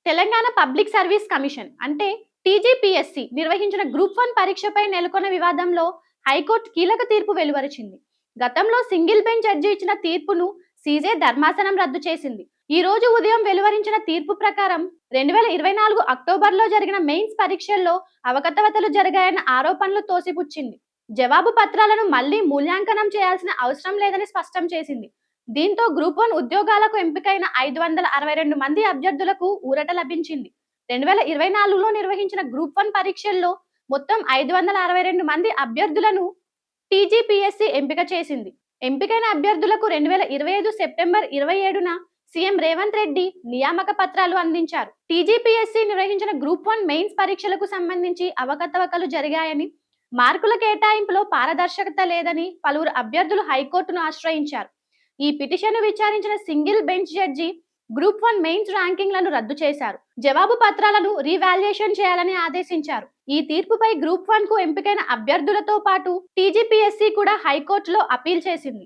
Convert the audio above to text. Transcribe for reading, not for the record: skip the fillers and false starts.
Telangana public service commission అంటే TGPSC నిర్వహించిన group 1 పరీక్షపై నెలకొన్న వివాదంలో హైకోర్టు కీలక తీర్పు వెలువరించింది. గతంలో సింగిల్ బెంచ్ జడ్జి ఇచ్చిన తీర్పును సీజే ధర్మాసనం రద్దు చేసింది. ఈ రోజు ఉదయం వెలువరించిన తీర్పు ప్రకారం 2024 అక్టోబర్లో జరిగిన మెయిన్స్ పరీక్షల్లో అవకతవకలు జరిగాయన్న ఆరోపణలు తోసిపుచ్చింది. జవాబు పత్రాలను మళ్లీ మూల్యాంకనం చేయాల్సిన అవసరం లేదని స్పష్టం చేసింది. దీంతో గ్రూప్ 1 ఉద్యోగాలకు ఎంపికైన 562 మంది అభ్యర్థులకు ఊరట లభించింది. 2024లో నిర్వహించిన గ్రూప్ 1 పరీక్షల్లో మొత్తం 562 మంది అభ్యర్థులను టీజీపీఎస్సీ ఎంపిక చేసింది. ఎంపికైన అభ్యర్థులకు 2025 సెప్టెంబర్ 27న సీఎం రేవంత్ రెడ్డి నియామక పత్రాలు అందించారు. టీజీపీఎస్సీ నిర్వహించిన గ్రూప్ 1 మెయిన్స్ పరీక్షలకు సంబంధించి అవకతవకలు జరిగాయని, మార్కుల కేటాయింపులో పారదర్శకత లేదని పలువురు అభ్యర్థులు హైకోర్టును ఆశ్రయించారు. ఈ పిటిషన్ను విచారించిన single bench judge group 1 mains ర్యాంకింగ్లను రద్దు చేశారు. జవాబు పత్రాలను రీవాల్యుయేషన్ చేయాలని ఆదేశించారు. ఈ తీర్పుపై గ్రూప్ 1 కు ఎంపికైన అభ్యర్థులతో పాటు టీజీపీఎస్సీ కూడా హైకోర్టులో అపీల్ చేసింది.